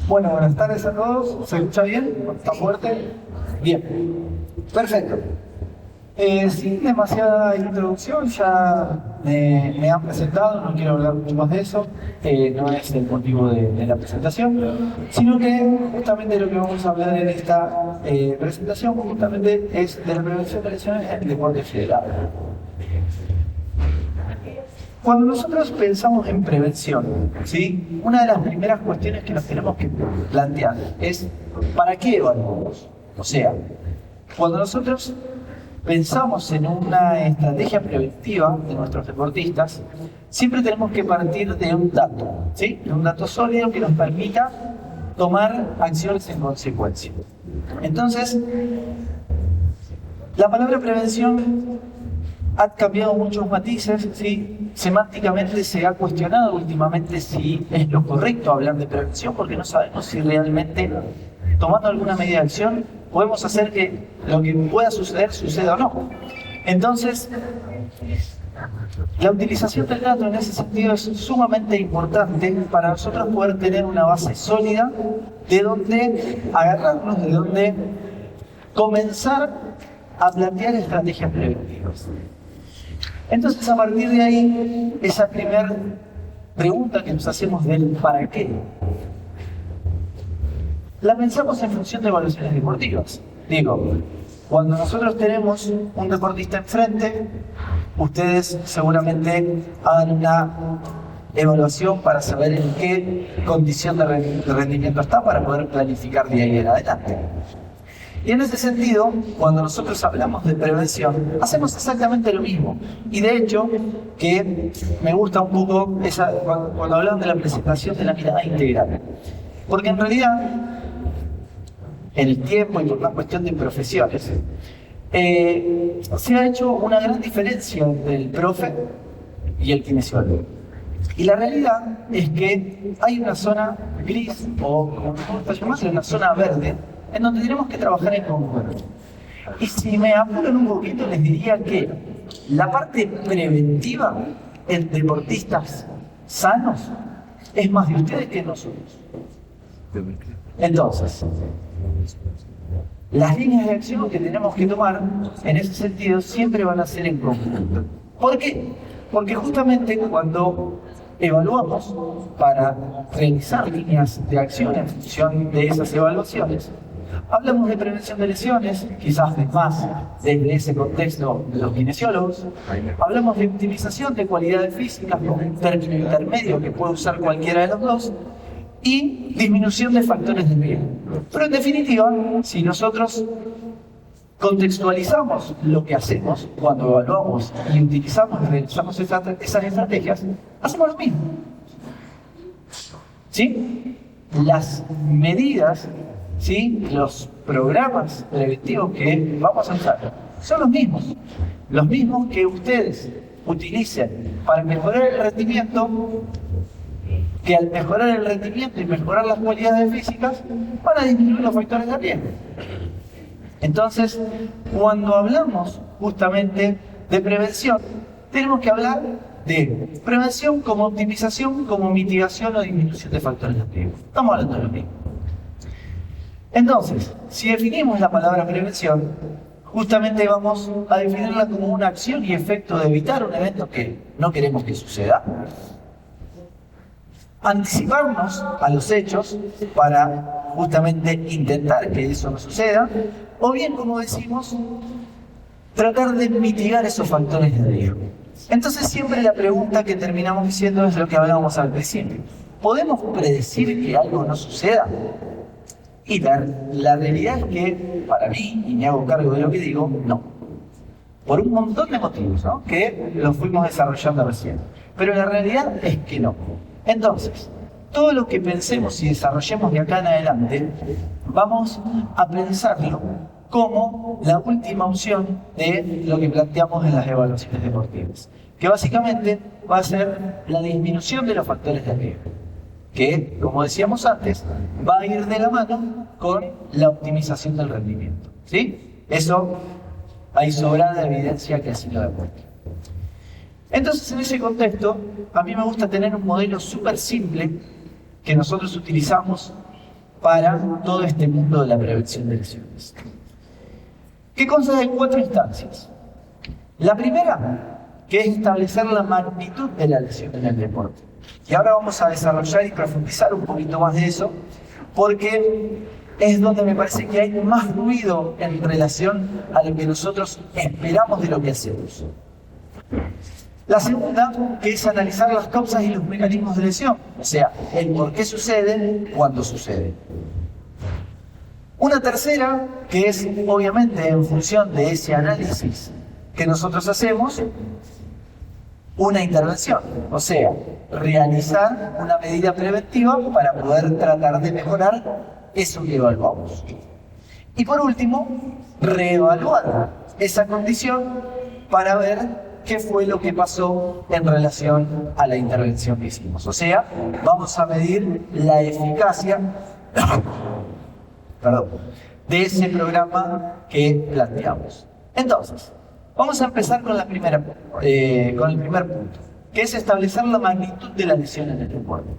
Bueno, buenas tardes a todos. ¿Se escucha bien? ¿Está fuerte? Bien. Perfecto. Sin demasiada introducción, ya me han presentado, no quiero hablar mucho más de eso, no es el motivo de la presentación, sino que justamente lo que vamos a hablar en esta presentación justamente es de la prevención de lesiones en el deporte federado. Cuando nosotros pensamos en prevención, ¿sí? Una de las primeras cuestiones que nos tenemos que plantear es ¿para qué evaluamos? O sea, cuando nosotros pensamos en una estrategia preventiva de nuestros deportistas, siempre tenemos que partir de un dato, ¿sí? Un dato sólido que nos permita tomar acciones en consecuencia. Entonces, la palabra prevención ha cambiado muchos matices, ¿sí? Semánticamente se ha cuestionado últimamente si es lo correcto hablar de prevención, porque no sabemos si realmente, tomando alguna medida de acción, podemos hacer que lo que pueda suceder, suceda o no. Entonces, la utilización del dato en ese sentido es sumamente importante para nosotros poder tener una base sólida de donde agarrarnos, de donde comenzar a plantear estrategias preventivas. Entonces, a partir de ahí, esa primera pregunta que nos hacemos del ¿para qué? La pensamos en función de evaluaciones deportivas. Digo, cuando nosotros tenemos un deportista enfrente, ustedes seguramente hagan una evaluación para saber en qué condición de rendimiento está para poder planificar de ahí en adelante. Y en ese sentido, cuando nosotros hablamos de prevención, hacemos exactamente lo mismo. Y de hecho, que me gusta un poco cuando hablamos de la presentación de la mirada integral. Porque en realidad, en el tiempo y por una cuestión de profesiones, se ha hecho una gran diferencia entre el profe y el kinesiólogo. Y la realidad es que hay una zona gris, o como me gusta llamarlo, una zona verde, en donde tenemos que trabajar en conjunto. Y si me apuran un poquito, les diría que la parte preventiva en deportistas sanos es más de ustedes que de nosotros. Entonces, las líneas de acción que tenemos que tomar en ese sentido siempre van a ser en conjunto. ¿Por qué? Porque justamente cuando evaluamos para realizar líneas de acción en función de esas evaluaciones, hablamos de prevención de lesiones, quizás más desde ese contexto de los kinesiólogos. Hablamos de optimización de cualidades físicas como un término intermedio que puede usar cualquiera de los dos. Y disminución de factores de riesgo. Pero en definitiva, si nosotros contextualizamos lo que hacemos cuando evaluamos y utilizamos y realizamos esas estrategias, hacemos lo mismo. ¿Sí? Las medidas, ¿sí? Los programas preventivos que vamos a usar son los mismos que ustedes utilicen para mejorar el rendimiento, que al mejorar el rendimiento y mejorar las cualidades físicas van a disminuir los factores de riesgo. Entonces, cuando hablamos justamente de prevención, tenemos que hablar de prevención como optimización, como mitigación o disminución de factores de riesgo. Estamos hablando de lo mismo. Entonces, si definimos la palabra prevención, justamente vamos a definirla como una acción y efecto de evitar un evento que no queremos que suceda, anticiparnos a los hechos para justamente intentar que eso no suceda, o bien, como decimos, tratar de mitigar esos factores de riesgo. Entonces siempre la pregunta que terminamos diciendo es lo que hablábamos al principio. ¿Podemos predecir que algo no suceda? Y la realidad es que, para mí, y me hago cargo de lo que digo, no. Por un montón de motivos, ¿no? Que los fuimos desarrollando recién. Pero la realidad es que no. Entonces, todo lo que pensemos y desarrollemos de acá en adelante, vamos a pensarlo como la última opción de lo que planteamos en las evaluaciones deportivas, que básicamente va a ser la disminución de los factores de riesgo, que, como decíamos antes, va a ir de la mano con la optimización del rendimiento. ¿Sí? Eso hay sobrada evidencia que así lo demuestra. Entonces, en ese contexto, a mí me gusta tener un modelo súper simple que nosotros utilizamos para todo este mundo de la prevención de lesiones. ¿Qué consta de 4 instancias? La primera, que es establecer la magnitud de la lesión en el deporte. Y ahora vamos a desarrollar y profundizar un poquito más de eso, porque es donde me parece que hay más ruido en relación a lo que nosotros esperamos de lo que hacemos. La segunda, que es analizar las causas y los mecanismos de lesión, o sea, el por qué sucede, cuándo sucede. Una tercera, que es obviamente en función de ese análisis que nosotros hacemos, una intervención, o sea, realizar una medida preventiva para poder tratar de mejorar eso que evaluamos. Y por último, reevaluar esa condición para ver qué fue lo que pasó en relación a la intervención que hicimos. O sea, vamos a medir la eficacia de ese programa que planteamos. Entonces, vamos a empezar con el primer punto, que es establecer la magnitud de la lesión en el deporte.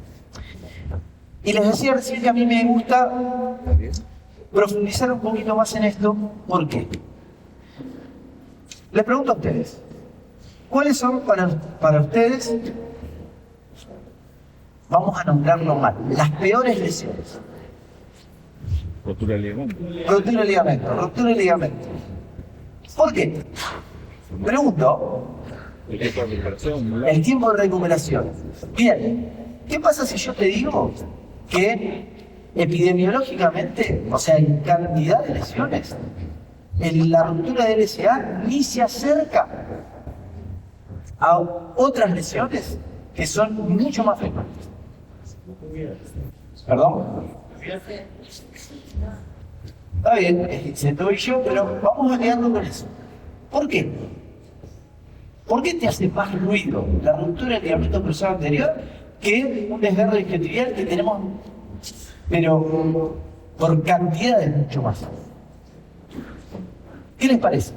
Y les decía recién que a mí me gusta profundizar un poquito más en esto. ¿Por qué? Les pregunto a ustedes, ¿cuáles son para ustedes, vamos a nombrarlo mal, las peores lesiones? Rotura de ligamento. Rotura de ligamento, ruptura de ligamento. ¿Por qué? Pregunto. El tiempo de recuperación. El tiempo de recuperación. Bien, ¿qué pasa si yo te digo que epidemiológicamente, o sea, en cantidad de lesiones, la ruptura de LCA ni se acerca a otras lesiones que son mucho más frecuentes? ¿Perdón? Está bien, es el tobillo, pero vamos a quedarnos con eso. ¿Por qué? ¿Por qué te hace más ruido la ruptura del ligamento cruzado anterior que un desgarro isquiotibial que tenemos, pero por cantidades mucho más? ¿Qué les parece?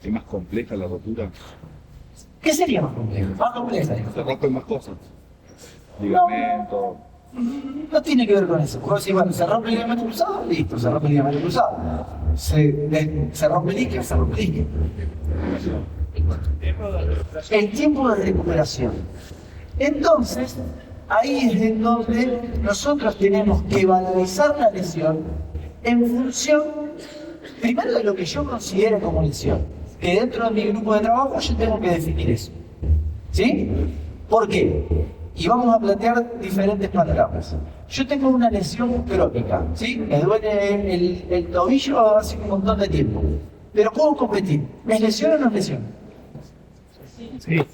¿Es más compleja la rotura? ¿Qué sería más complejo? Más compleja. Se rompen más cosas. Ligamento. No tiene que ver con eso. Puedo decir, bueno, se rompe el ligamento cruzado, listo, se rompe el ligamento cruzado. Se rompe el isquio, se rompe el isquio. El tiempo de recuperación. Entonces, ahí es en donde nosotros tenemos que valorizar la lesión en función, primero, de lo que yo considero como lesión. Que dentro de mi grupo de trabajo yo tengo que definir eso. ¿Sí? ¿Por qué? Y vamos a plantear diferentes panoramas. Yo tengo una lesión crónica, ¿sí? Me duele el tobillo hace un montón de tiempo, pero puedo competir. ¿Es lesión o no es lesión? Sí.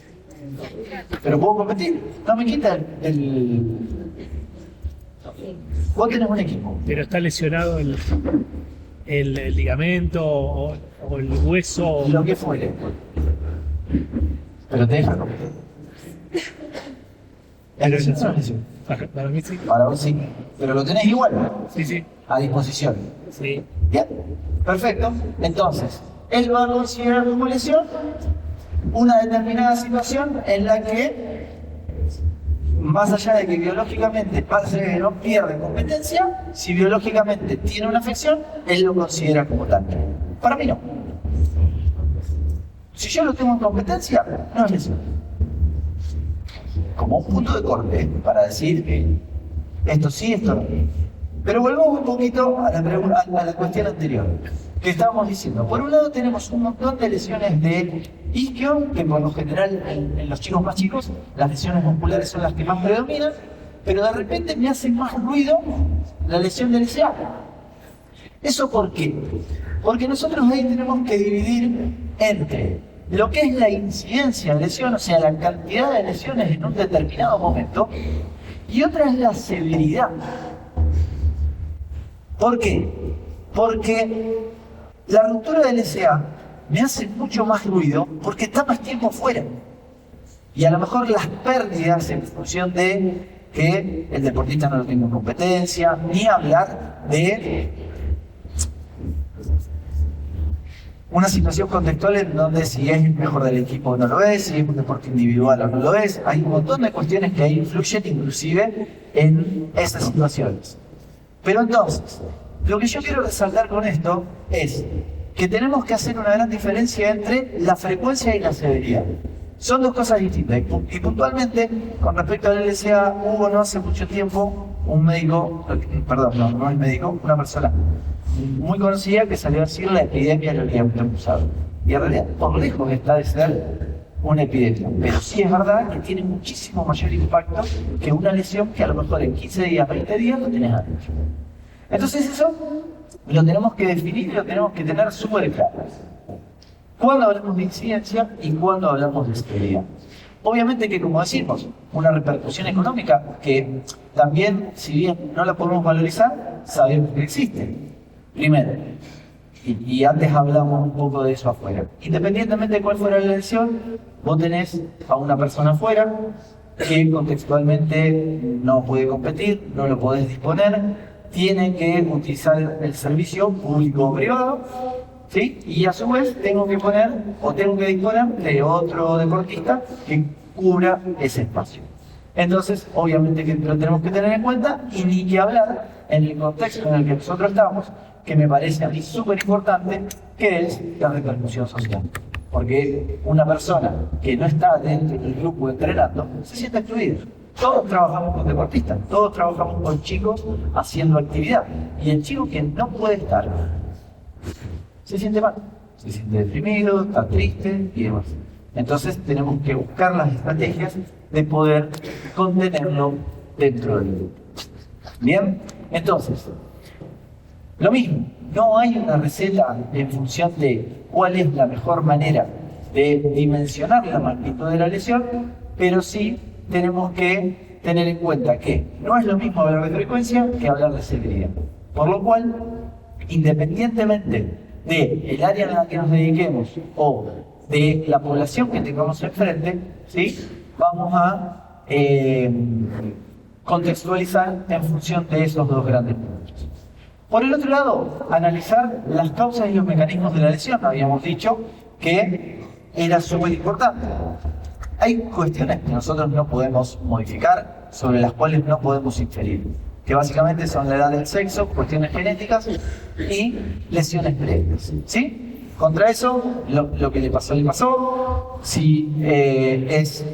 Pero puedo competir. No me quita el... Vos tenés un equipo. Pero está lesionado el ligamento o el hueso. Lo que fuere. Pero te deja competir. ¿Es lesión o no es lesión? Para mí sí. Para vos sí. Pero lo tenés igual, Sí, sí. a disposición. Sí. Bien, perfecto. Entonces, él va a considerar como lesión una determinada situación en la que, más allá de que biológicamente pase que no pierde competencia, si biológicamente tiene una afección, él lo considera como tal. Para mí no. Si yo lo tengo en competencia, no es lesión. Como un punto de corte para decir que esto sí, esto no. Pero volvamos un poquito a la cuestión anterior que estábamos diciendo. Por un lado tenemos un montón de lesiones de isquio, que por lo general en los chicos más chicos las lesiones musculares son las que más predominan, pero de repente me hace más ruido la lesión del LCA. ¿Eso por qué? Porque nosotros ahí tenemos que dividir entre lo que es la incidencia de lesión, o sea, la cantidad de lesiones en un determinado momento, y otra es la severidad. ¿Por qué? Porque la ruptura del LCA me hace mucho más ruido porque está más tiempo fuera. Y a lo mejor las pérdidas en función de que el deportista no lo tenga en competencia, ni hablar de una situación contextual en donde si es el mejor del equipo o no lo es, si es un deporte individual o no lo es. Hay un montón de cuestiones que ahí influyen inclusive en esas situaciones. Pero entonces, lo que yo quiero resaltar con esto es que tenemos que hacer una gran diferencia entre la frecuencia y la severidad. Son dos cosas distintas. Y puntualmente, con respecto al LCA, hubo no hace mucho tiempo un médico, perdón, no es médico, una persona muy conocida que salió a decir la epidemia del ligamento cruzado. Y en realidad, por lejos está de ser una epidemia. Pero sí es verdad que tiene muchísimo mayor impacto que una lesión que a lo mejor en 15 días, 20 días lo tenés adentro. Entonces eso lo tenemos que definir y lo tenemos que tener súper claro. ¿Cuándo hablamos de incidencia y cuándo hablamos de severidad? Obviamente que, como decimos, una repercusión económica que también, si bien no la podemos valorizar, sabemos que existe. Primero, y antes hablamos un poco de eso afuera. Independientemente de cuál fuera la lesión, vos tenés a una persona afuera que contextualmente no puede competir, no lo podés disponer, tiene que utilizar el servicio público o privado, ¿sí? Y a su vez tengo que poner o tengo que disponer de otro deportista que cubra ese espacio. Entonces, obviamente que lo tenemos que tener en cuenta y ni que hablar en el contexto en el que nosotros estamos, que me parece a mí súper importante, que es la repercusión social. Porque una persona que no está dentro del grupo entrenando se siente excluida. Todos trabajamos con deportistas, todos trabajamos con chicos haciendo actividad. Y el chico que no puede estar se siente mal, se siente deprimido, está triste y demás. Entonces tenemos que buscar las estrategias de poder contenerlo dentro del grupo. Bien, entonces, lo mismo, no hay una receta en función de cuál es la mejor manera de dimensionar la magnitud de la lesión, pero sí tenemos que tener en cuenta que no es lo mismo hablar de frecuencia que hablar de severidad. Por lo cual, independientemente del área en la que nos dediquemos o de la población que tengamos enfrente, ¿sí? Vamos a contextualizar en función de esos dos grandes puntos. Por el otro lado, analizar las causas y los mecanismos de la lesión. Habíamos dicho que era súper importante. Hay cuestiones que nosotros no podemos modificar, sobre las cuales no podemos inferir, que básicamente son la edad del sexo, cuestiones genéticas y lesiones previas, ¿sí? Contra eso, lo que le pasó. Si es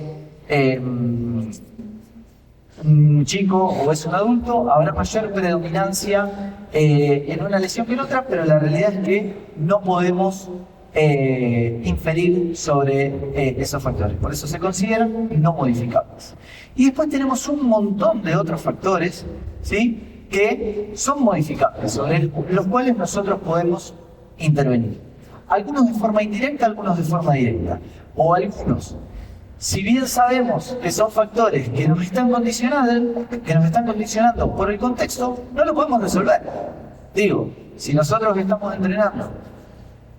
un chico o es un adulto, habrá mayor predominancia en una lesión que en otra, pero la realidad es que no podemos inferir sobre esos factores. Por eso se consideran no modificables. Y después tenemos un montón de otros factores, ¿sí?, que son modificables, sobre los cuales nosotros podemos intervenir. Algunos de forma indirecta, algunos de forma directa. O algunos, si bien sabemos que son factores que nos están condicionando por el contexto, no lo podemos resolver. Digo, si nosotros estamos entrenando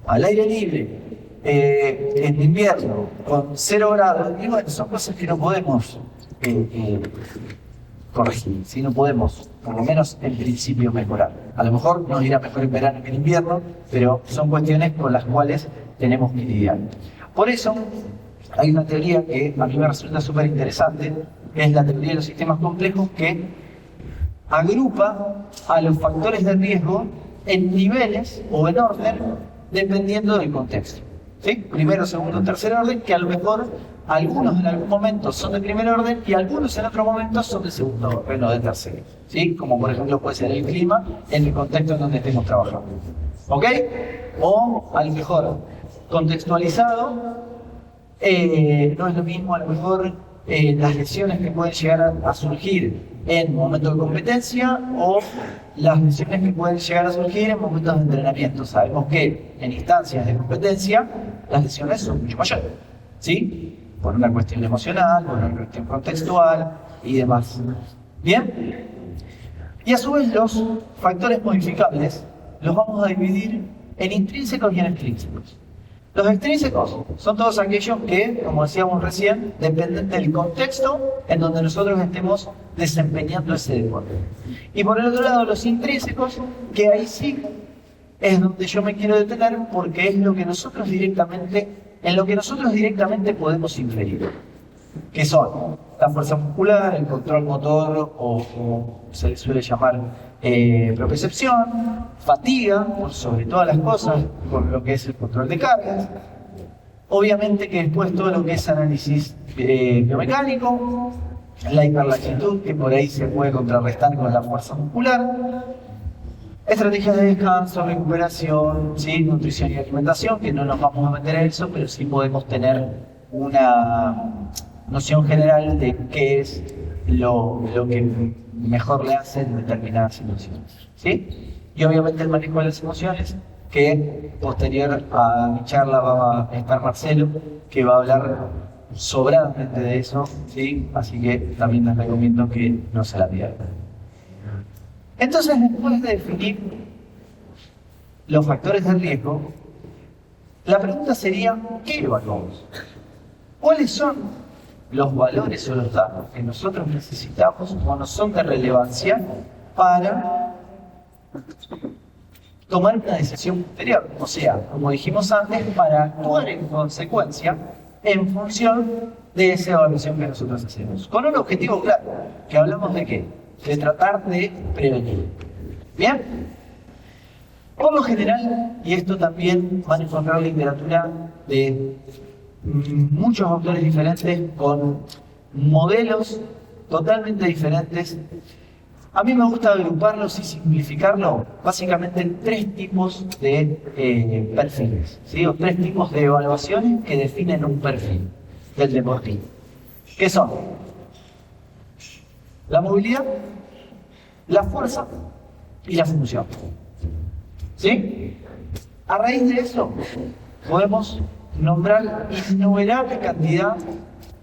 al aire libre, en invierno, con 0 grados, y bueno, son cosas que no podemos corregir, si no podemos, por lo menos en principio, mejorar. A lo mejor nos irá mejor en verano que en invierno, pero son cuestiones con las cuales tenemos que lidiar. Por eso, hay una teoría que a mí me resulta súper interesante, que es la teoría de los sistemas complejos, que agrupa a los factores de riesgo en niveles o en orden, dependiendo del contexto. ¿Sí? Primero, segundo, tercer orden, que a lo mejor algunos en algún momento son de primer orden y algunos en otro momento son de segundo orden o de tercero. ¿Sí? Como por ejemplo puede ser el clima en el contexto en donde estemos trabajando. ¿Ok? O a lo mejor contextualizado, no es lo mismo a lo mejor las lesiones que pueden llegar a surgir en momentos de competencia o las lesiones que pueden llegar a surgir en momentos de entrenamiento. Sabemos que en instancias de competencia las lesiones son mucho mayores, ¿sí? Por una cuestión emocional, por una cuestión contextual y demás. ¿Bien? Y a su vez los factores modificables los vamos a dividir en intrínsecos y en extrínsecos. Los extrínsecos son todos aquellos que, como decíamos recién, dependen del contexto en donde nosotros estemos desempeñando ese deporte. Y por el otro lado, los intrínsecos, que ahí sí es donde yo me quiero detener porque es lo que nosotros directamente, en lo que nosotros directamente podemos inferir. Que son la fuerza muscular, el control motor o se le suele llamar propiocepción, fatiga, por sobre todas las cosas, con lo que es el control de cargas. Obviamente que después todo lo que es análisis biomecánico, la hiperlaxitud, que por ahí se puede contrarrestar con la fuerza muscular, estrategias de descanso, recuperación, ¿sí? Nutrición y alimentación, que no nos vamos a meter en eso, pero sí podemos tener una noción general de qué es lo que mejor le hace en determinadas situaciones, ¿sí? Y obviamente el manejo de las emociones, que posterior a mi charla va a estar Marcelo, que va a hablar sobradamente de eso, ¿sí? Así que también les recomiendo que no se la pierdan. Entonces, después de definir los factores de riesgo, la pregunta sería, ¿qué evaluamos? ¿Cuáles son los valores o los datos que nosotros necesitamos o no son de relevancia para tomar una decisión posterior? O sea, como dijimos antes, para actuar en consecuencia en función de esa evaluación que nosotros hacemos. Con un objetivo claro, que hablamos de qué? De tratar de prevenir. ¿Bien? Por lo general, y esto también van a encontrar literatura de muchos autores diferentes con modelos totalmente diferentes. A mí me gusta agruparlos y simplificarlo básicamente en tres tipos de perfiles, ¿sí? O tres tipos de evaluaciones que definen un perfil del deportista. ¿Qué son? La movilidad, la fuerza y la función. ¿Sí? A raíz de eso podemos nombrar innumerable cantidad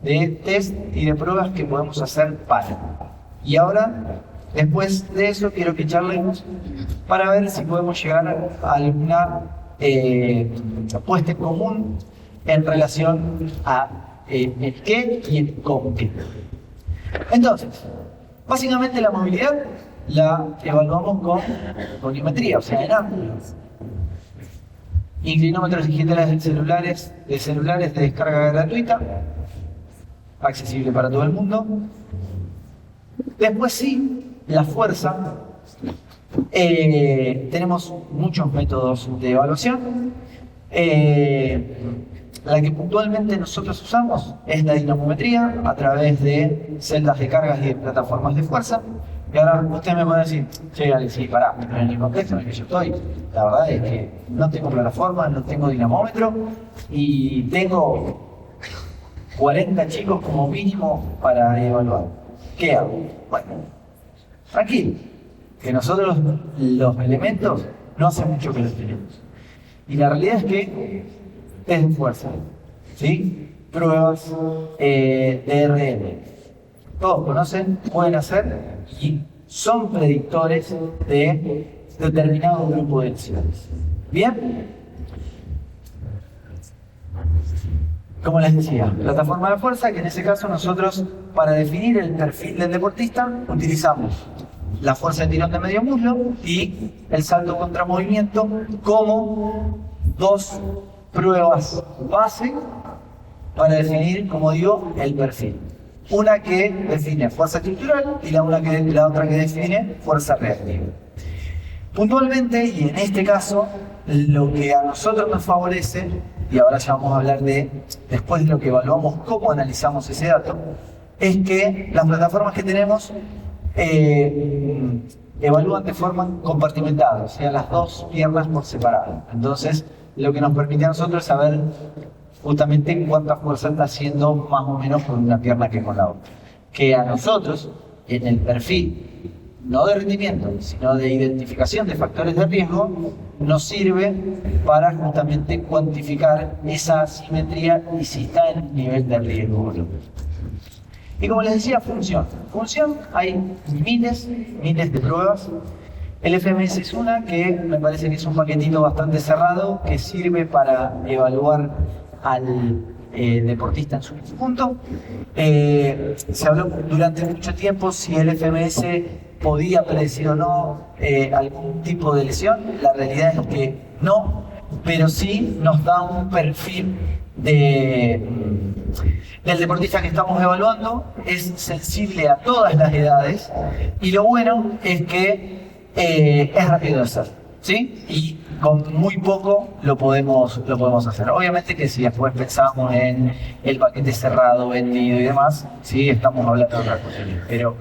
de test y de pruebas que podemos hacer para. Y ahora, después de eso, quiero que charlemos para ver si podemos llegar a alguna puesta en común en relación a el qué y el cómo qué. Entonces, básicamente la movilidad la evaluamos con volumetría, o sea, en ángulos. Inclinómetros digitales de celulares de descarga gratuita, accesible para todo el mundo. Después sí, la fuerza. Tenemos muchos métodos de evaluación. La que puntualmente nosotros usamos es la dinamometría a través de celdas de cargas y de plataformas de fuerza. Y ahora usted me puede decir, che, Alex, sí, pará, pero en el contexto en el que yo estoy, la verdad es que no tengo plataforma, no tengo dinamómetro y tengo 40 chicos como mínimo para evaluar. ¿Qué hago? Bueno, tranquilo, que nosotros los elementos no hace mucho que los tenemos. Y la realidad es que test de fuerza, ¿sí? Pruebas DRM. Todos conocen, pueden hacer y son predictores de determinado grupo de lesiones. ¿Bien? Como les decía, plataforma de fuerza, que en ese caso nosotros, para definir el perfil del deportista, utilizamos la fuerza de tirón de medio muslo y el salto contra movimiento como dos pruebas base para definir, como digo, el perfil. Una que define fuerza estructural y la otra que define fuerza reactiva. Puntualmente, y en este caso, lo que a nosotros nos favorece, y ahora ya vamos a hablar de, después de lo que evaluamos, cómo analizamos ese dato, es que las plataformas que tenemos evalúan de forma compartimentada, o sea, las dos piernas por separado. Entonces, lo que nos permite a nosotros es saber justamente cuánta fuerza está haciendo más o menos con una pierna que con la otra. Que a nosotros, en el perfil, no de rendimiento, sino de identificación de factores de riesgo, nos sirve para justamente cuantificar esa asimetría y si está en el nivel de riesgo o no. Y como les decía, función. Función, hay miles de pruebas. El FMS es una que me parece que es un paquetito bastante cerrado que sirve para evaluar al deportista en su conjunto. Se habló durante mucho tiempo si el FMS podía predecir o no algún tipo de lesión. La realidad es que no, pero sí nos da un perfil del deportista que estamos evaluando. Es sensible a todas las edades y lo bueno es que es rápido de hacer, ¿sí? Y con muy poco lo podemos hacer. Obviamente que si después pensamos en el paquete cerrado, vendido y demás, sí, estamos hablando de otra cosa. Pero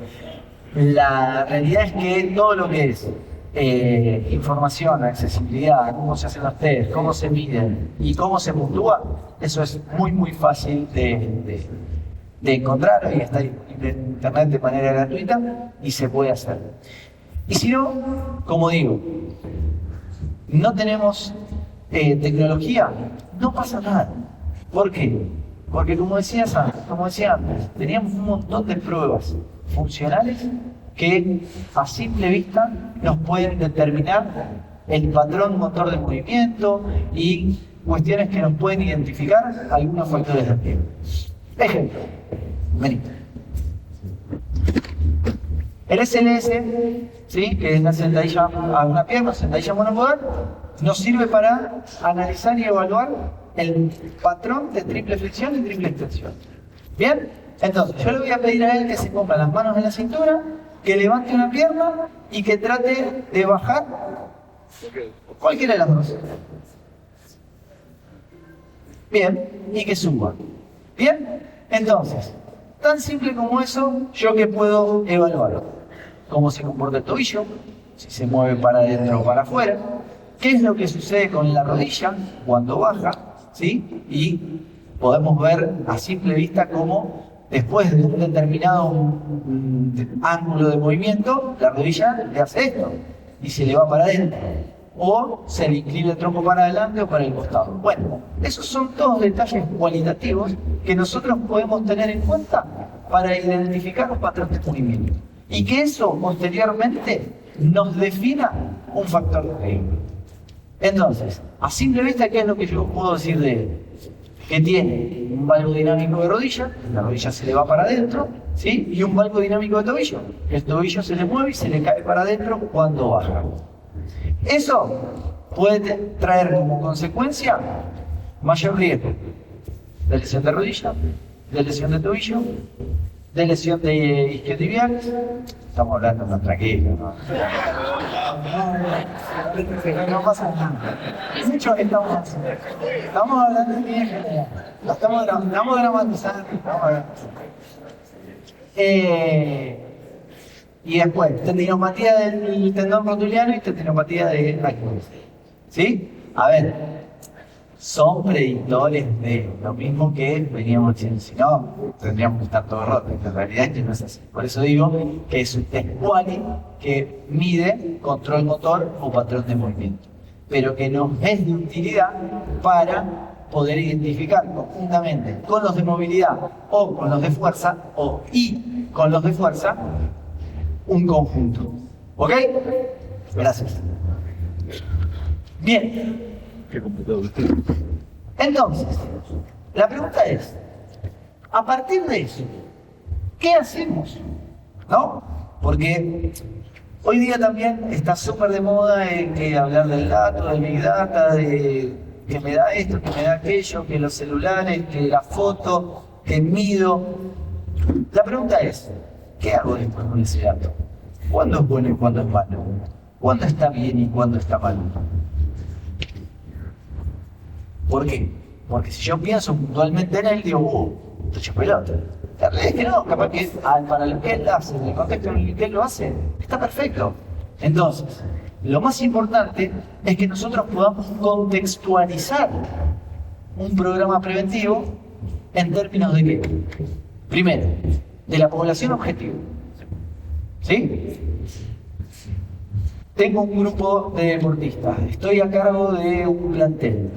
la realidad es que todo lo que es información, accesibilidad, cómo se hacen los test, cómo se miden y cómo se puntúa, eso es muy fácil de encontrar y está disponible en internet de manera gratuita y se puede hacer. Y si no, como digo, no tenemos tecnología, no pasa nada. ¿Por qué? Porque como decía antes, teníamos un montón de pruebas funcionales que a simple vista nos pueden determinar el patrón motor de movimiento y cuestiones que nos pueden identificar algunos factores de riesgo. Ejemplo, vení. El SLS, ¿sí? Que es la sentadilla a una pierna, sentadilla monopodal, nos sirve para analizar y evaluar el patrón de triple flexión y triple extensión. ¿Bien? Entonces, yo le voy a pedir a él que se ponga las manos en la cintura, que levante una pierna y que trate de bajar cualquiera de las dos. Bien, y que suba. Bien, entonces, tan simple como eso, yo que puedo evaluar cómo se comporta el tobillo, si se mueve para adentro o para afuera, qué es lo que sucede con la rodilla cuando baja, ¿sí? Y podemos ver a simple vista cómo después de un determinado ángulo de movimiento, la rodilla le hace esto y se le va para adentro. O se le inclina el tronco para adelante o para el costado. Bueno, esos son todos detalles cualitativos que nosotros podemos tener en cuenta para identificar los patrones de movimiento. Y que eso posteriormente nos defina un factor de riesgo. Entonces, a simple vista, ¿qué es lo que yo puedo decir de él? Que tiene un valgo dinámico de rodilla, la rodilla se le va para adentro, ¿sí? Y un valgo dinámico de tobillo. El tobillo se le mueve y se le cae para adentro cuando baja. Eso puede traer como consecuencia mayor riesgo de lesión de rodilla, de lesión de tobillo, de lesión de isquiotibial. Estamos hablando de nuestra queja, ¿no? No pasa nada. De hecho, estamos hablando de mi general. Estamos dramatizando. Y después, tendinopatía del tendón rotuliano y tendinopatía de Aquiles. ¿Sí? A ver, son predictores de lo mismo que veníamos diciendo. Si no, tendríamos que estar todos rotos. La realidad es que no es así. Por eso digo que es un test quali que mide control motor o patrón de movimiento, pero que nos es de utilidad para poder identificar conjuntamente con los de movilidad o con los de fuerza y con los de fuerza un conjunto. ¿Ok? Gracias. Bien. Qué complicado. Entonces, la pregunta es, a partir de eso, ¿qué hacemos? ¿No? Porque hoy día también está súper de moda hablar del dato, del Big Data, de que me da esto, que me da aquello, que los celulares, que la foto, que mido. La pregunta es, ¿qué hago después con ese dato? ¿Cuándo es bueno y cuándo es malo? ¿Cuándo está bien y cuándo está mal? ¿Por qué? Porque si yo pienso puntualmente en él, digo, te echo pelota. La realidad es que no, capaz que para lo que él hace, en el contexto en el que él lo hace, está perfecto. Entonces, lo más importante es que nosotros podamos contextualizar un programa preventivo en términos de qué. Primero, de la población objetivo. ¿Sí? Tengo un grupo de deportistas, estoy a cargo de un plantel.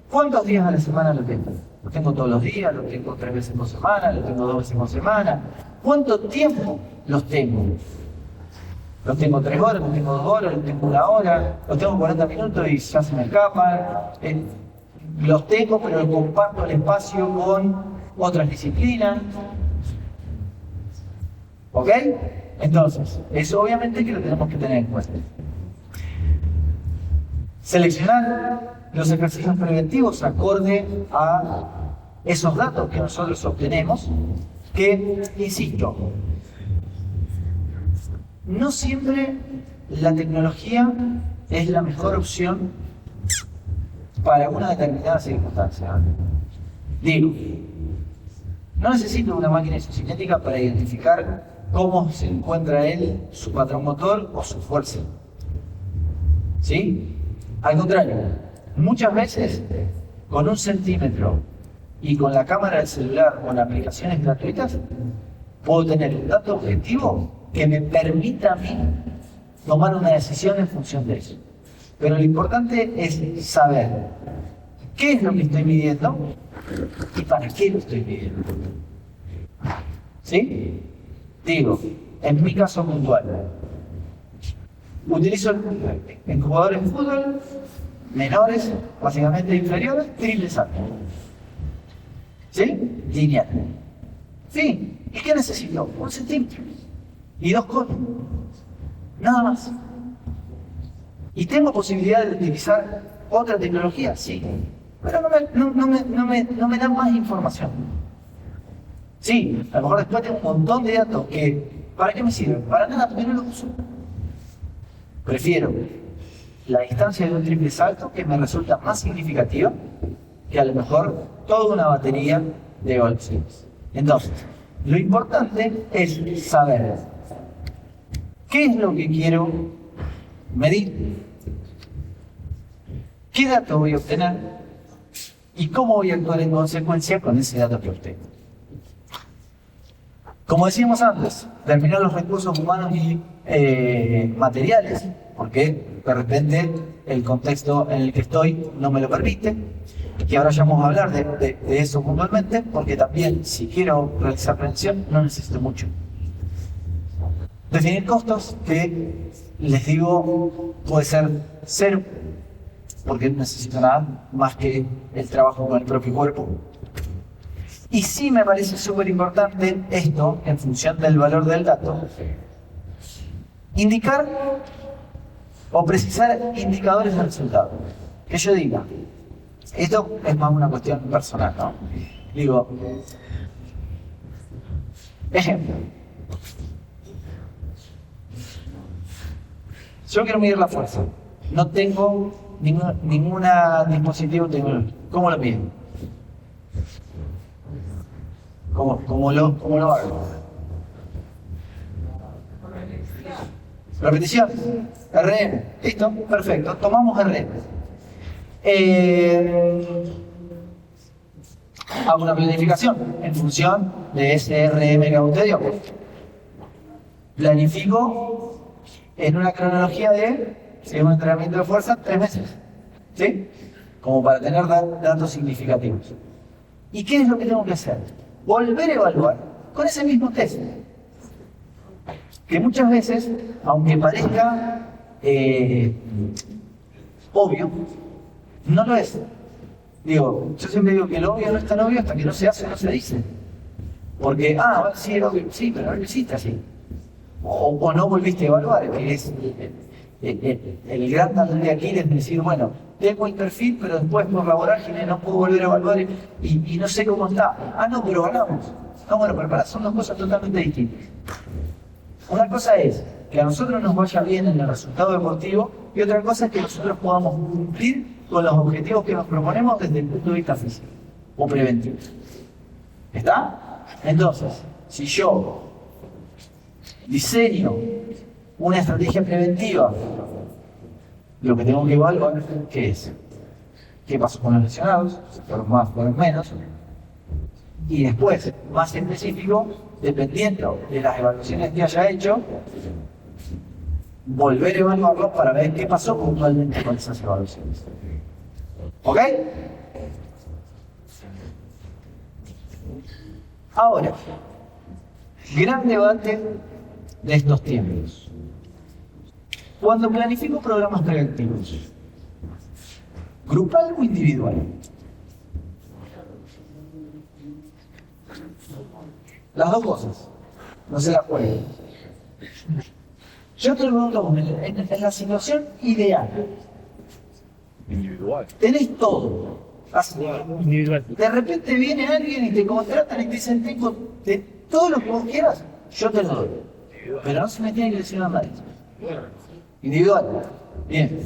¿Cuántos días a la semana lo tengo? Lo tengo todos los días, lo tengo 3 veces por semana, lo tengo 2 veces por semana. ¿Cuánto tiempo los tengo? Los tengo 3 horas, los tengo 2 horas, los tengo 1 hora, los tengo 40 minutos y ya se me escapan. Los tengo, pero comparto el espacio con otras disciplinas. ¿Ok? Entonces, eso obviamente que lo tenemos que tener en cuenta. Seleccionar los ejercicios preventivos acorde a esos datos que nosotros obtenemos, que, insisto, no siempre la tecnología es la mejor opción para una determinada circunstancia. Digo, no necesito una máquina isocinética para identificar cómo se encuentra él, su patrón motor o su fuerza. ¿Sí? Al contrario, muchas veces con 1 centímetro y con la cámara del celular o con aplicaciones gratuitas, puedo tener un dato objetivo que me permita a mí tomar una decisión en función de eso. Pero lo importante es saber qué es lo que estoy midiendo y para qué lo estoy midiendo. ¿Sí? Digo, en mi caso puntual, utilizo en jugadores de fútbol menores, básicamente inferiores, triple salto. ¿Sí? Lineal. Fin. ¿Y qué necesito? 1 centímetro. Y 2 conos. Nada más. ¿Y tengo posibilidad de utilizar otra tecnología? Sí. Pero no me dan más información. Sí, a lo mejor después tengo un montón de datos que, ¿para qué me sirven? Para nada, porque no los uso. Prefiero la distancia de un triple salto, que me resulta más significativa que a lo mejor toda una batería de evaluaciones. Entonces, lo importante es saber qué es lo que quiero medir, qué dato voy a obtener y cómo voy a actuar en consecuencia con ese dato que obtengo. Como decíamos antes, terminar los recursos humanos y materiales, porque de repente el contexto en el que estoy no me lo permite, y ahora ya vamos a hablar de eso puntualmente, porque también si quiero realizar prevención no necesito mucho. Definir costos, que les digo puede ser 0, porque no necesito nada más que el trabajo con el propio cuerpo. Y sí me parece súper importante esto, en función del valor del dato, indicar o precisar indicadores de resultado. Que yo diga, esto es más una cuestión personal, ¿no? Digo, ejemplo, yo quiero medir la fuerza, no tengo ningún dispositivo tecnológico. ¿Cómo lo mido? ¿Cómo lo hago? Repeticiones. RM. ¿Listo? Perfecto. Tomamos RM. Hago una planificación en función de ese RM que usted dio. Planifico en una cronología de, si es un entrenamiento de fuerza, 3 meses. ¿Sí? Como para tener datos significativos. ¿Y qué es lo que tengo que hacer? Volver a evaluar con ese mismo test. Que muchas veces, aunque parezca obvio, no lo es. Digo, yo siempre digo que lo obvio no es tan obvio hasta que no se hace, no se dice. Porque, bueno, sí, era obvio, sí, pero no lo hiciste así. O no volviste a evaluar, que es el gran talón de Aquiles es decir, bueno, tengo el perfil, pero después por la vorágine no puedo volver a evaluar y no sé cómo está. No, pero ganamos. No, bueno, pero son 2 cosas totalmente distintas. Una cosa es que a nosotros nos vaya bien en el resultado deportivo y otra cosa es que nosotros podamos cumplir con los objetivos que nos proponemos desde el punto de vista físico o preventivo. ¿Está? Entonces, si yo diseño una estrategia preventiva, lo que tengo que evaluar, ¿qué es? ¿Qué pasó con los lesionados? ¿Fueron más, fueron menos? Y después, más específico, dependiendo de las evaluaciones que haya hecho, volver a evaluarlo para ver qué pasó puntualmente con esas evaluaciones. ¿Ok? Ahora, gran debate de estos tiempos. Cuando planifico programas preventivos, ¿grupal o individual? Las 2 cosas. No se la jueguen. Yo te lo pregunto, en la situación ideal, Individual. tenés todo. Así, Individual. de repente viene alguien y te contratan y te dicen, tengo de todo lo que vos quieras, yo te lo doy. Pero no se me tiene que lesionar nadie. Individual. Bien.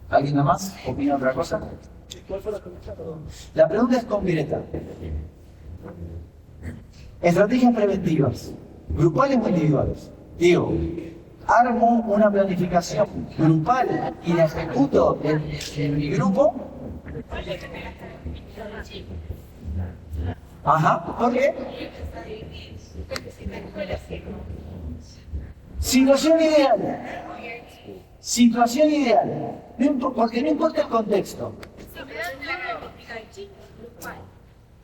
¿Alguien más opina otra cosa? La pregunta es concreta. Estrategias preventivas, grupales o individuales. Digo, armo una planificación grupal y la ejecuto en mi grupo. Ajá, ¿por qué? Situación ideal. Situación ideal. Porque no importa el contexto.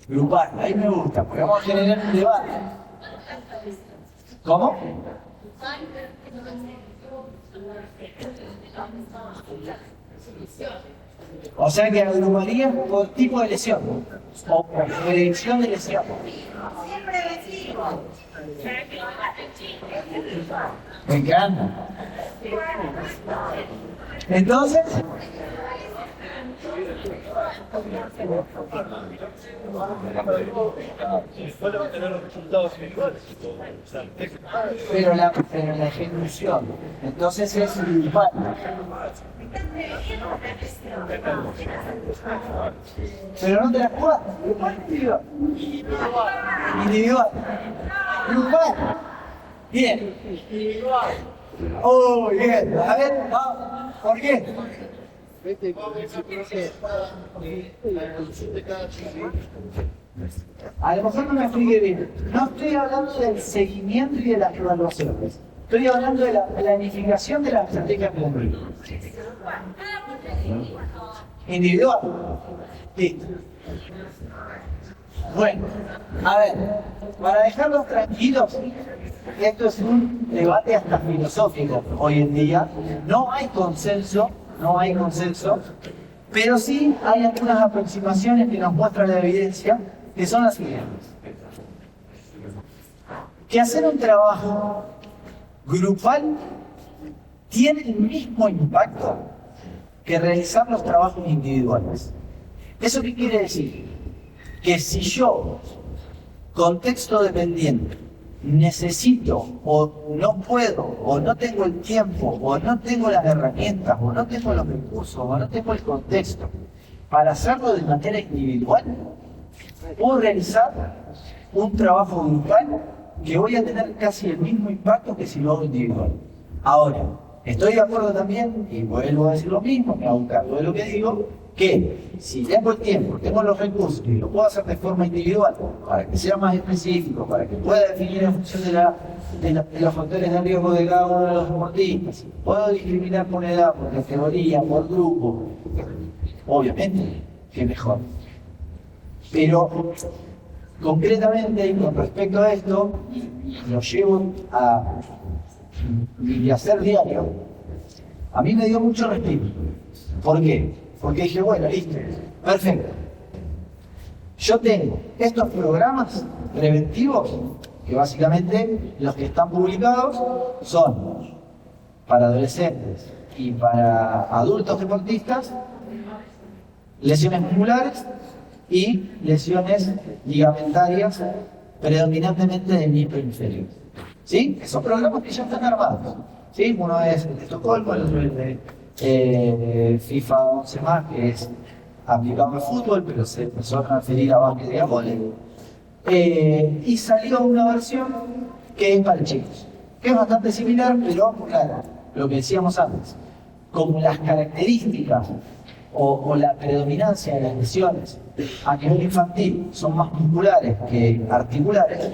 Grupal, ahí me gusta, porque vamos a generar un debate. ¿Cómo? O sea que agruparía por tipo de lesión o por prevención de lesión. Me encanta. Entonces, pero la ejecución, entonces es grupal. Pero no te la jugás, grupal individual. Individual. Grupal. Bien. Oh, bien. A ver, vamos. ¿Por qué? A lo mejor no me expliqué bien. No estoy hablando del seguimiento y de las evaluaciones. Estoy hablando de la planificación de la estrategia pública. Individual. Listo. Bueno, a ver, para dejarlos tranquilos, esto es un debate hasta filosófico hoy en día. No hay consenso, pero sí hay algunas aproximaciones que nos muestran la evidencia, que son las siguientes. Que hacer un trabajo grupal tiene el mismo impacto que realizar los trabajos individuales. ¿Eso qué quiere decir? Que si yo, contexto dependiente, necesito o no puedo o no tengo el tiempo o no tengo las herramientas o no tengo los recursos o no tengo el contexto para hacerlo de manera individual, puedo realizar un trabajo grupal que voy a tener casi el mismo impacto que si lo hago individual. Ahora, estoy de acuerdo también, y vuelvo a decir lo mismo, me hago cargo de lo que digo, que si tengo el tiempo, tengo los recursos y lo puedo hacer de forma individual, para que sea más específico, para que pueda definir en función de los factores de riesgo de cada uno de los deportistas, puedo discriminar por edad, por categoría, por grupo, obviamente, que mejor. Pero concretamente, y con respecto a esto, lo llevo a mi hacer diario, a mí me dio mucho respiro. ¿Por qué? Porque dije, bueno, listo, perfecto. Yo tengo estos programas preventivos, que básicamente los que están publicados son para adolescentes y para adultos deportistas, lesiones musculares y lesiones ligamentarias predominantemente del miembro inferior. ¿Sí? Son programas que ya están armados. ¿Sí? Uno es el de Estocolmo, el otro es de FIFA 11+, que es aplicado al fútbol, pero se empezó a transferir a básquet y a vóley. Y salió una versión que es para chicos, que es bastante similar, pero claro, lo que decíamos antes, como las características o la predominancia de las lesiones a nivel infantil son más musculares que articulares,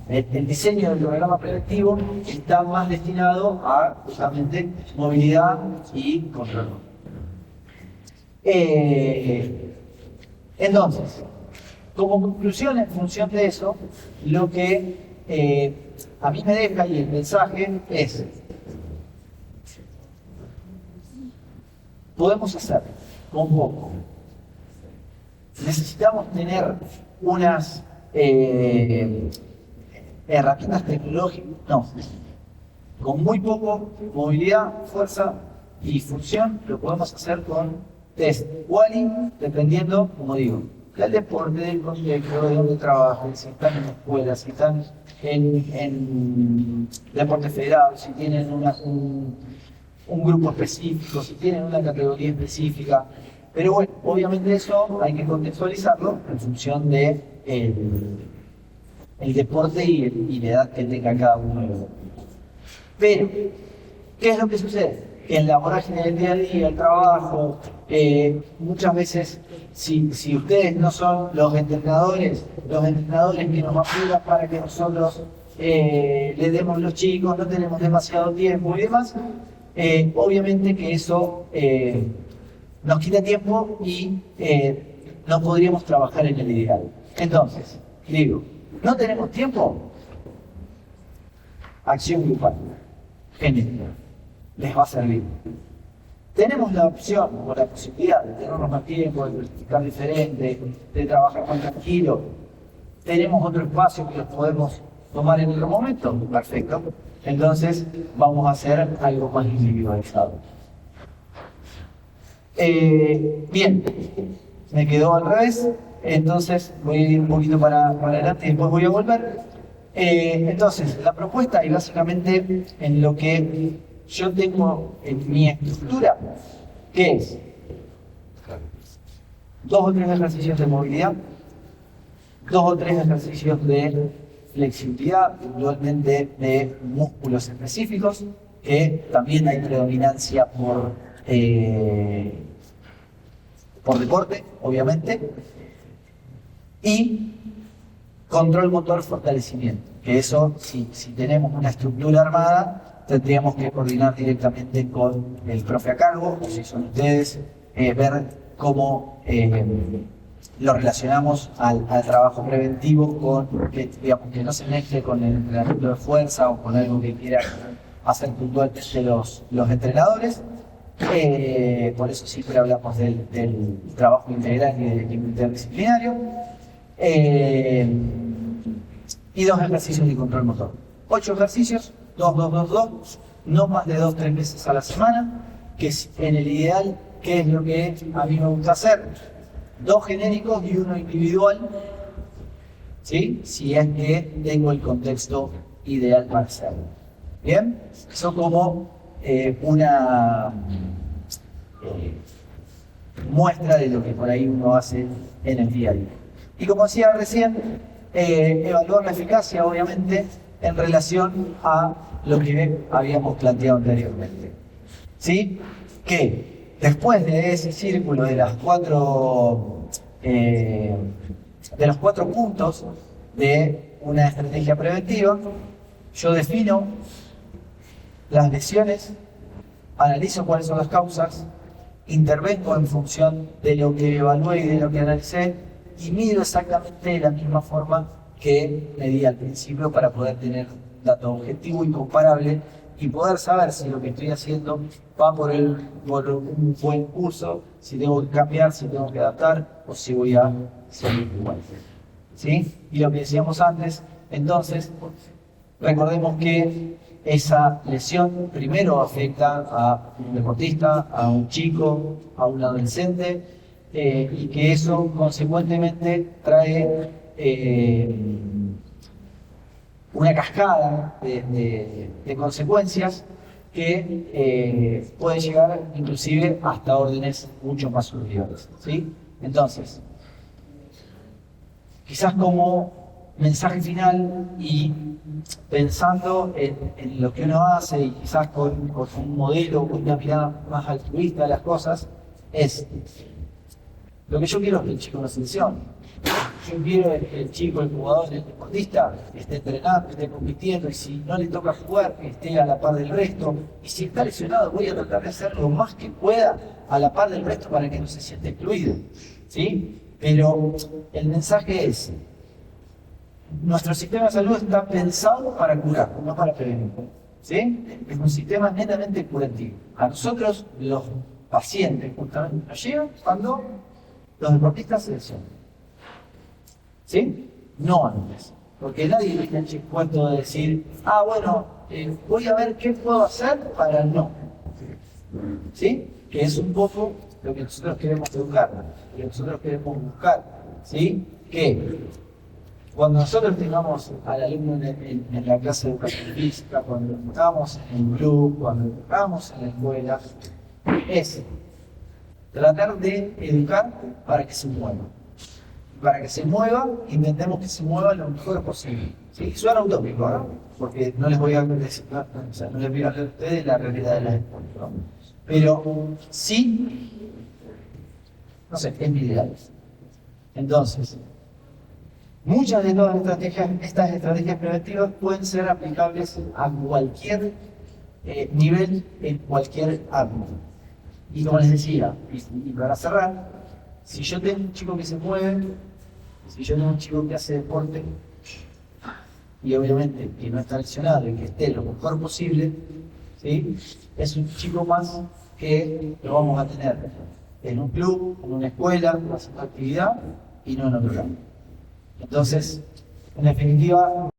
el diseño del programa preventivo está más destinado a justamente movilidad y control. Entonces, como conclusión en función de eso, lo que a mí me deja y el mensaje es: podemos hacer con poco, necesitamos tener unas herramientas tecnológicas, no, con muy poco movilidad, fuerza y función, lo podemos hacer con test Wally, dependiendo, como digo, del deporte, del contexto, de donde trabajen, si están en escuelas, si están en deportes federados, si tienen un grupo específico, si tienen una categoría específica. Pero bueno, obviamente eso hay que contextualizarlo en función de el deporte y la edad que tenga cada uno de los. Pero, ¿qué es lo que sucede? Que en la vorágine del día a día, el trabajo, muchas veces, si ustedes no son los entrenadores que nos apoyan para que nosotros le demos los chicos, no tenemos demasiado tiempo y demás, obviamente que eso nos quita tiempo y no podríamos trabajar en el ideal. Entonces, digo, ¿no tenemos tiempo? Acción grupal. Genérica. Les va a servir. Tenemos la opción o la posibilidad de tenernos más tiempo, de practicar diferente, de trabajar más tranquilo. Tenemos otro espacio que los podemos tomar en otro momento. Perfecto. Entonces vamos a hacer algo más individualizado. Bien, me quedó al revés, entonces voy a ir un poquito para adelante y después voy a volver. Entonces, la propuesta y básicamente en lo que yo tengo en mi estructura, que es 2 o 3 ejercicios de movilidad, 2 o 3 ejercicios de flexibilidad, puntualmente de músculos específicos, que también hay predominancia por deporte, obviamente, y control motor, fortalecimiento, que eso, si tenemos una estructura armada, tendríamos que coordinar directamente con el profe a cargo, o si son ustedes, ver cómo lo relacionamos al trabajo preventivo con, digamos, que no se mezcle con el entrenamiento de fuerza o con algo que quiera hacer puntualmente los entrenadores. Por eso siempre hablamos del trabajo integral y del equipo interdisciplinario. Y 2 ejercicios de control motor. 8 ejercicios, 2, 2, 2, 2, no más de 2, 3 veces a la semana, que es en el ideal, que es lo que a mí me gusta hacer. 2 genéricos y 1 individual, ¿sí? Si es que tengo el contexto ideal para hacerlo. ¿Bien? Eso como una muestra de lo que por ahí uno hace en el día a día. Y como decía recién, evaluar la eficacia, obviamente, en relación a lo que habíamos planteado anteriormente. ¿Sí? Que después de ese círculo de los 4 puntos de una estrategia preventiva, yo defino las lesiones, analizo cuáles son las causas, intervengo en función de lo que evalué y de lo que analicé y mido exactamente de la misma forma que medí al principio para poder tener dato objetivo y comparable y poder saber si lo que estoy haciendo va por un buen curso, si tengo que cambiar, si tengo que adaptar o si voy a seguir igual. ¿Sí? Y lo que decíamos antes, entonces, recordemos que esa lesión primero afecta a un deportista, a un chico, a un adolescente, y que eso consecuentemente trae una cascada de consecuencias que pueden llegar inclusive hasta órdenes mucho más superiores, ¿sí? Entonces, quizás como mensaje final y pensando en lo que uno hace y quizás con un modelo, con una mirada más altruista de las cosas, es lo que yo quiero es que el chico no se lesione. Yo quiero que el chico, el jugador, el deportista esté entrenando, esté compitiendo y si no le toca jugar, esté a la par del resto. Y si está lesionado, voy a tratar de hacer lo más que pueda a la par del resto para que no se sienta excluido, ¿sí? Pero el mensaje es: nuestro sistema de salud está pensado para curar, no para prevenir, ¿sí? Es un sistema netamente curativo. A nosotros, los pacientes, justamente nos llegan cuando los deportistas se lesionan. ¿Sí? No antes. Porque nadie está dispuesto a decir, bueno, voy a ver qué puedo hacer para no. ¿Sí? Que es un poco lo que nosotros queremos educar, lo que nosotros queremos buscar. ¿Sí? Que cuando nosotros tengamos al alumno en la clase de educación física, cuando lo tengamos en el club, cuando lo tengamos en la escuela, es tratar de educar para que se mueva. Para que se mueva, intentemos que se mueva lo mejor posible. ¿Sí? Suena utópico, ¿no? Porque no les voy a decir, no les voy a hablar a ustedes la realidad de la escuela, ¿no? Pero sí, no sé, es mi ideal. Entonces, muchas de todas estas estrategias preventivas pueden ser aplicables a cualquier nivel, en cualquier ámbito. Y como les decía, y para cerrar, si yo tengo un chico que se mueve, si yo tengo un chico que hace deporte, y obviamente que no está lesionado y que esté lo mejor posible, ¿sí? Es un chico más que lo vamos a tener en un club, en una escuela, haciendo actividad y no en otro lado. Entonces, en definitiva,